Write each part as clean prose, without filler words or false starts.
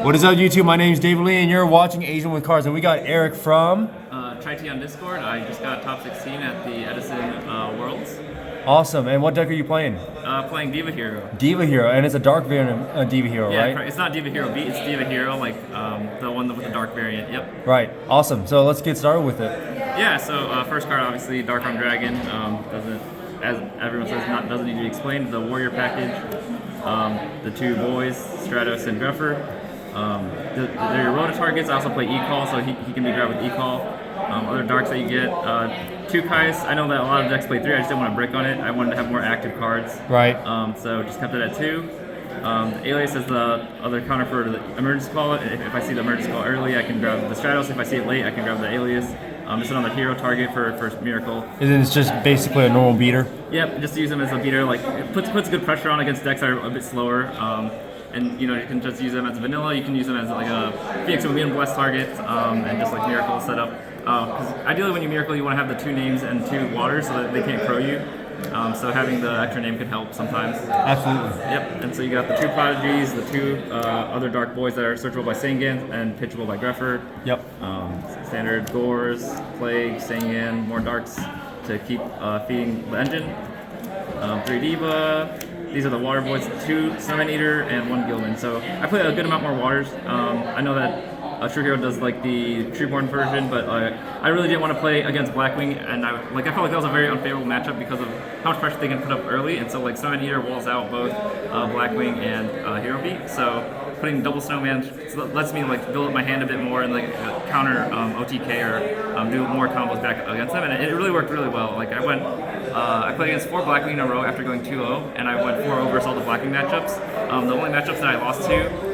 What is up, YouTube? My name is David Lee, and you're watching AsianWithCards, and we got Eric from... Try-T on Discord. I just got top 16 at the Edison Worlds. Awesome. And what deck are you playing? Playing Diva Hero. Diva Hero, and it's a dark variant of Diva Hero, yeah, right? It's not Diva Hero Beat, it's Diva Hero, like the one with the dark variant, yep. Right. Awesome. So let's get started with it. Yeah, so first card, obviously, Dark Arm Dragon. Doesn't, as everyone says, doesn't need to be explained. The Warrior package, the two boys, Stratos and Gruffer. They're your Rota targets. I also play E-Call, so he can be grabbed with E-Call. Other darks that you get, two Kais. I know that a lot of decks play 3, I just didn't want to brick on it. I wanted to have more active cards. Right. So just kept it at 2. The Alias is the other counter for the Emergency Call. If I see the Emergency Call early, I can grab the Stratos. If I see it late, I can grab the Alias. Just another hero target for Miracle. And then it's just basically a normal beater? Yep, just use them as a beater. Like, it puts good pressure on against decks that are a bit slower. And you know, you can just use them as vanilla. You can use them as like a Phoenix and Blessed target, and just like Miracle setup. Because ideally, when you Miracle, you want to have the 2 names and 2 waters so that they can't crow you. So having the extra name can help sometimes. Absolutely. Yep. And so you got the 2 Prodigies, the 2 other Dark Boys that are searchable by Sangan and pitchable by Greffer. Yep. Standard Gores, Plague, Sangan, more Darks to keep feeding the engine. 3 Diva. These are the Water Boys, 2 Summon Eater and 1 Gilman. So I play a good amount more waters. I know that True Hero does like the Treeborn version, but I really didn't want to play against Blackwing, and I felt like that was a very unfavorable matchup because of how much pressure they can put up early, and so like Summon Eater walls out both Blackwing and Hero Beat. So putting double Snowman lets me like build up my hand a bit more and like counter OTK or do more combos back against them, and it really worked really well. Like I played against 4 Blackwing in a row after going 2-0, and I went 4-0 versus all the Blackwing matchups. The only matchups that I lost to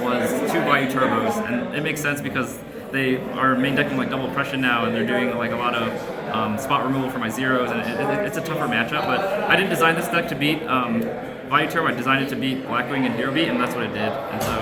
was 2 Bayou Turbos, and it makes sense because they are main decking like double oppression now, and they're doing like a lot of spot removal for my zeros, and it's a tougher matchup. But I didn't design this deck to beat Bayou Turbo. I designed it to beat Blackwing and Hero Beat, and that's what it did. And so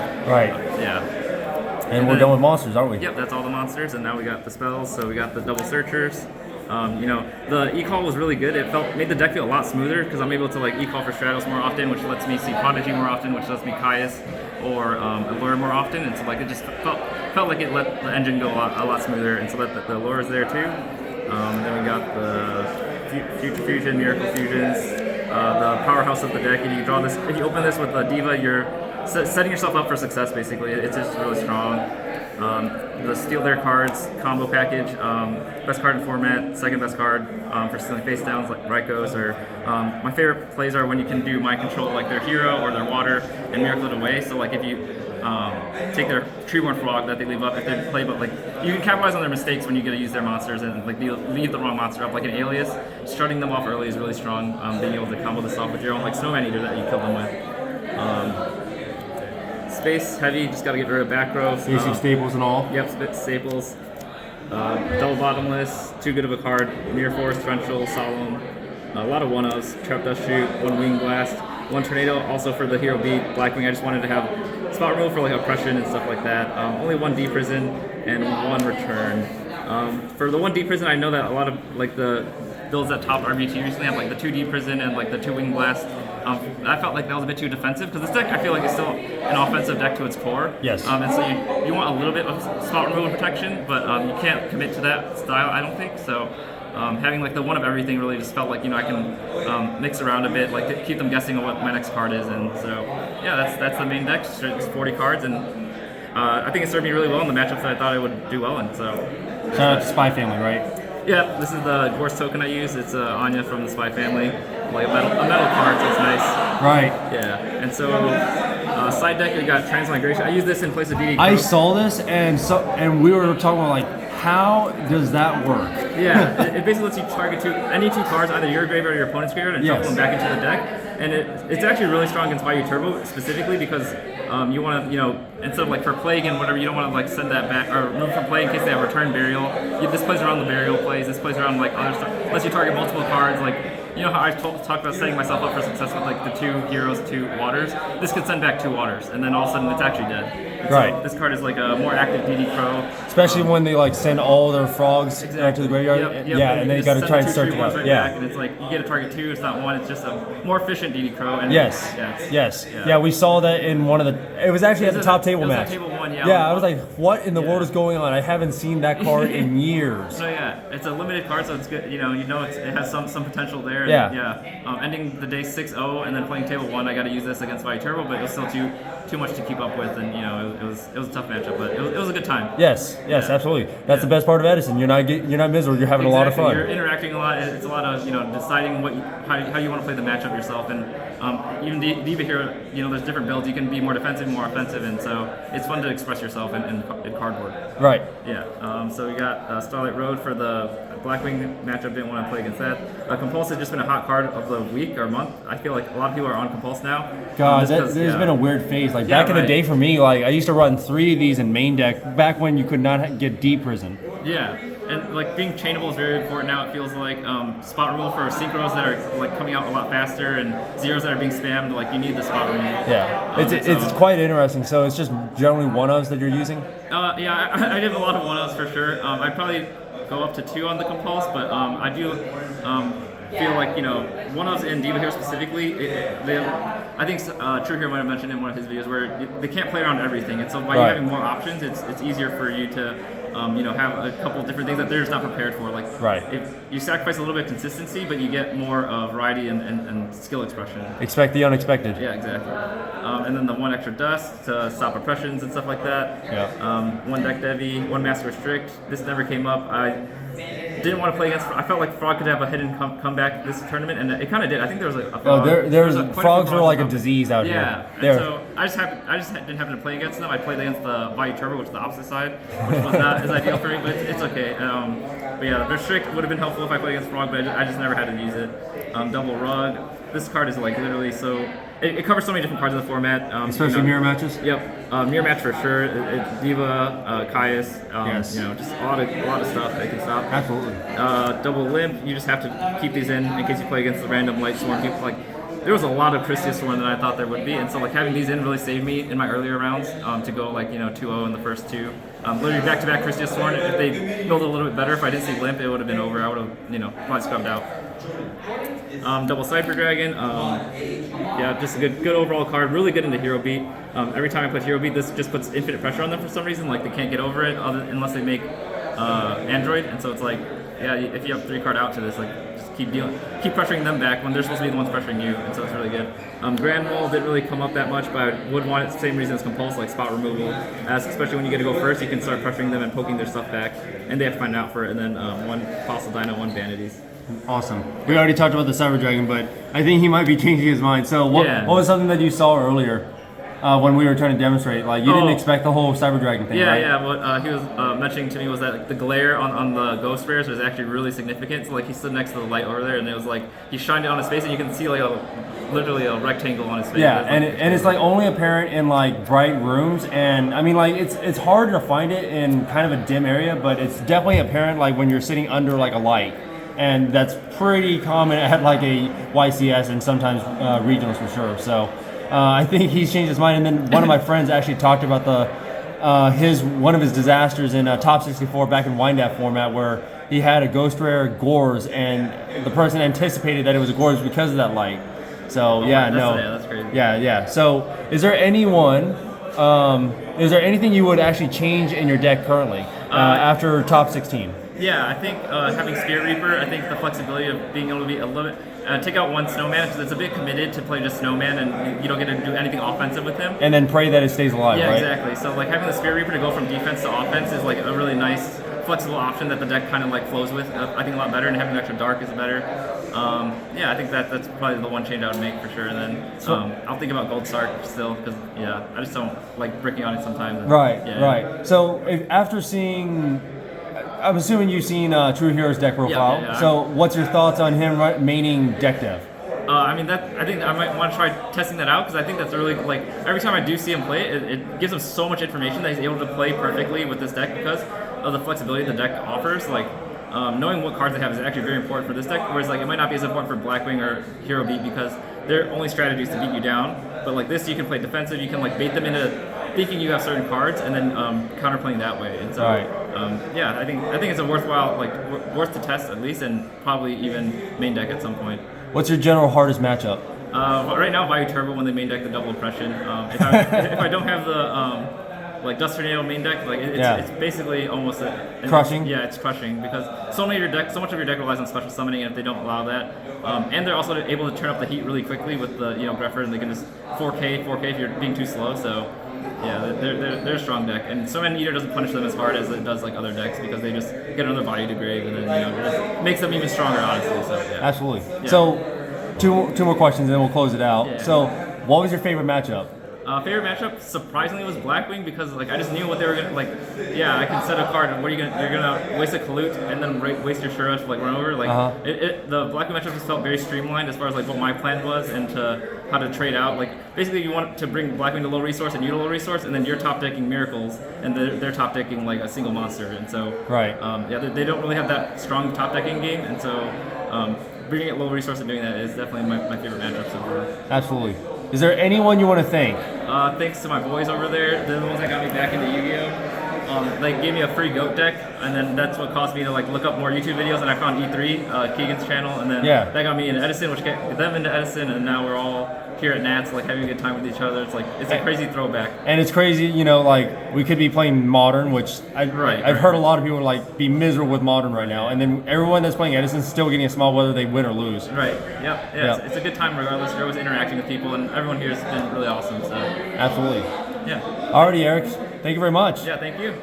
yeah. And we're done with monsters, aren't we? Yep, that's all the monsters, and now we got the spells. So we got the double searchers. You know, the E-Call was really good. It made the deck feel a lot smoother because I'm able to like E-Call for Stratos more often, which lets me see Prodigy more often, which lets me Caius or Allure more often, and so like it just felt like it let the engine go a lot smoother, and so that the Allure is there too. And then we got the Future Fusion, Miracle Fusions, the powerhouse of the deck. If you draw this, if you open this with a Diva, you're setting yourself up for success. Basically, it's just really strong. The Steal Their Cards combo package, best card in format, second best card for stealing face downs like Rykos, or my favorite plays are when you can do mind control like their hero or their water and miracle it away. So like if you take their Treeborn Frog that they leave up, if they play, but like you can capitalize on their mistakes when you get to use their monsters and like leave the wrong monster up, like an Alias. Starting them off early is really strong. Being able to combo this off with your own like Snowman Eater that you kill them with. Space heavy, just gotta get rid of back row. Basic staples and all. Yep, staples. Double bottomless, too good of a card. Mirror Force, Torrential, Solemn. A lot of 1-0s. Trap Dust Shoot, 1 Wing Blast, 1 Tornado. Also for the Hero Beat, Blackwing, I just wanted to have spot removal for like oppression and stuff like that. Only 1 D Prison and 1 Return. For the 1 D Prison, I know that a lot of like the builds that top RBT recently have like the 2 D Prison and like the 2 Wing Blast. I felt like that was a bit too defensive because this deck I feel like is still an offensive deck to its core. Yes. And so you want a little bit of spot removal protection, but you can't commit to that style, I don't think. So having like the 1 of everything really just felt like, you know, I can mix around a bit, like to keep them guessing on what my next card is. And so yeah, that's the main deck. It's 40 cards, and I think it served me really well in the matchups that I thought I would do well in. So shout out to Spy Family, right? Yeah, this is the Gorse token I use. It's Anya from the Spy Family, like a metal card, so it's nice. Right. Yeah, and so side deck, you got Transmigration. I use this in place of DD. I saw this, and we were talking about like, how does that work? Yeah, it basically lets you target any 2 cards, either your graveyard or your opponent's graveyard, and shuffle them back into the deck. And it's actually really strong against Bayou Turbo specifically because you want to, you know, instead of like for Plague and whatever, you don't want to like send that back or remove from play in case they have Return Burial. This plays around the Burial plays. This plays around like other stuff. Unless you target multiple cards, like, you know how I talked about setting myself up for success with like the 2 heroes, 2 waters. This could send back 2 waters, and then all of a sudden it's actually dead. Right. So this card is like a more active DD Pro. Especially when they like send all their frogs to the graveyard. Yep. Yeah, and then you got to try and search it out. Right back, and it's like you get a target 2, it's not 1. It's just a more efficient DD Crow. And Yes. Yeah, we saw that in one of the. It was actually at the top table match. Table 1, yeah. Yeah, I was like, what in the world is going on? I haven't seen that card in years. So yeah, it's a limited card, so it's good. You know, it has some potential there. And, Yeah. Ending the day 6-0 and then playing table 1, I got to use this against Valley Turbo, but it was still too much to keep up with, and you know, it was a tough matchup, but it was a good time. Yes, absolutely. That's the best part of Edison. You're not miserable. You're having a lot of fun. You're interacting a lot. It's a lot of deciding how you want to play the matchup yourself, and even Diva here, there's different builds. You can be more defensive, more offensive, and so it's fun to express yourself in cardboard. Right. Yeah. So we got Starlight Road for the Blackwing matchup. Didn't want to play against that. Compulse has just been a hot card of the week or month. I feel like a lot of people are on Compulse now. God, there's been a weird phase. Like back in the day for me, like I used to run 3 of these in main deck back when you could not get deep prison. Yeah, and like being chainable is very important now. It feels like spot removal for synchros that are like coming out a lot faster and zeros that are being spammed. Like you need the spot removal. Yeah, it's quite interesting. So it's just generally 1-ofs that you're using. Yeah, I did a lot of 1-ofs for sure. I'd probably go up to 2 on the Compulse, but I do feel like 1-ofs in Diva here specifically. I think True Hero might have mentioned in one of his videos where they can't play around everything, and so by having more options, it's easier for you to have a couple of different things that they're just not prepared for. Like if you sacrifice a little bit of consistency, but you get more variety and skill expression. Expect the unexpected. Yeah, exactly. And then the 1 extra dust to stop oppressions and stuff like that. Yeah. 1 deck Devi, 1 master restrict. This never came up. I didn't want to play against. I felt like Frog could have a hidden comeback this tournament, and it kind of did. I think there was a frog. Frogs were like a disease out here. Yeah, and so I just didn't happen to play against them. I played against the Valley Turbo, which is the opposite side, which was not as ideal for me, but it's okay. But yeah, the restrict would have been helpful if I played against Frog, but I just never had to use it. Double rug. This card is like literally so. It covers so many different parts of the format. Especially mirror matches? Yep. Mirror match for sure. Diva, Caius, just a lot of stuff they can stop. Absolutely. Double limp, you just have to keep these in case you play against the random light swarm. There was a lot of Christia Swarm than I thought there would be, and so like having these in really saved me in my earlier rounds to go 2-0 in the first 2. Literally back-to-back Christia Swarm. If they built a little bit better, if I didn't see limp, it would have been over. I would have probably scrubbed out. Double Cypher Dragon, just a good overall card. Really good into Hero Beat. Every time I put Hero Beat, this just puts infinite pressure on them for some reason. Like they can't get over it unless they make Android, and so it's like, if you have 3-card out to this, like just keep pressuring them back when they're supposed to be the ones pressuring you, and so it's really good. Grand Wall didn't really come up that much, but I would want it the same reason as Compulse, like spot removal. Especially when you get to go first, you can start pressuring them and poking their stuff back, and they have to find out for it. And then 1 Fossil Dino, 1 Vanities. Awesome. We already talked about the Cyber Dragon, but I think he might be changing his mind. So what was something that you saw earlier when we were trying to demonstrate? Like you didn't expect the whole Cyber Dragon thing, right? Yeah. What he was mentioning to me was that the glare on the ghost rares was actually really significant. So like he stood next to the light over there, and it was like he shined it on his face, and you can see like literally a rectangle on his face. Yeah, and it's like only apparent in like bright rooms, and I mean like it's hard to find it in kind of a dim area, but it's definitely apparent like when you're sitting under like a light. And that's pretty common at like a YCS and sometimes regionals for sure. So I think he's changed his mind. And then one of my friends actually talked about one of his disasters in Top 64 back in Windapp format, where he had a ghost rare Gores, and the person anticipated that it was a Gores because of that light. So that's crazy. Yeah. So is there anything you would actually change in your deck currently after Top 16? Yeah, I think having Spirit Reaper, I think the flexibility of being able to be a little bit, take out 1 Snowman, because it's a bit committed to play just Snowman, and you don't get to do anything offensive with him. And then pray that it stays alive, yeah, right? Exactly. So like having the Spirit Reaper to go from defense to offense is like a really nice, flexible option that the deck kind of like flows with. I think a lot better, and having extra dark is better. I think that's probably the one change I would make for sure. And then I'll think about Gold Sark still, because I just don't like bricking on it sometimes. Right. So after seeing, I'm assuming you've seen True Hero's deck profile. Yeah. So what's your thoughts on him maining deck dev? I think I might want to try testing that out, because I think that's really, like, every time I do see him play, it gives him so much information that he's able to play perfectly with this deck because of the flexibility the deck offers. Like, knowing what cards they have is actually very important for this deck, whereas like it might not be as important for Blackwing or Hero Beat because their only strategy is to beat you down. But like this, you can play defensive, you can like bait them into thinking you have certain cards and then counterplaying that way. And so, Right. yeah, I think it's a worthwhile, like worth to test at least, and probably even main deck at some point. What's your general hardest matchup? Right now, Vayu Turbo when they main deck the double oppression. If I don't have the like Dust Tornado main deck, like it's basically almost crushing. Yeah, it's crushing because so much of your deck relies on special summoning, and if they don't allow that, and they're also able to turn up the heat really quickly with the Greffer, and they can just 4K if you're being too slow. So yeah, they're a strong deck, and so Eater doesn't punish them as hard as it does like other decks because they just get another Vayu to grave, and then it just makes them even stronger, honestly. So yeah. Absolutely. Yeah. So two more questions, and then we'll close it out. Yeah. So what was your favorite matchup? Favorite matchup surprisingly was Blackwing because like I just knew what they were gonna like. Yeah, I can set a card. What are you gonna? You're gonna waste a Kalut and then waste your Shura to like run over. Like the Blackwing matchup just felt very streamlined as far as like what my plan was and to how to trade out. Like basically you want to bring Blackwing to low resource and you to low resource, and then you're top decking Miracles and they're top decking like a single monster. And so yeah, they don't really have that strong top decking game, and so bringing it low resource and doing that is definitely my favorite matchup so far. Absolutely. Is there anyone you want to thank? Thanks to my boys over there. They're the ones that got me back into Yu-Gi-Oh! They gave me a free goat deck, and then that's what caused me to like look up more YouTube videos. And I found E3, Keegan's channel, and then that got me into Edison, which got them into Edison, and now we're all here at Nats, like having a good time with each other. It's a crazy throwback. And it's crazy, like we could be playing Modern, which I've heard a lot of people like be miserable with Modern right now, and then everyone that's playing Edison is still getting a smile whether they win or lose. Right. Yep. Yeah. It's a good time regardless. You're always interacting with people, and everyone here has been really awesome. So. Absolutely. Yeah. Alrighty, Eric. Thank you very much. Yeah. Thank you.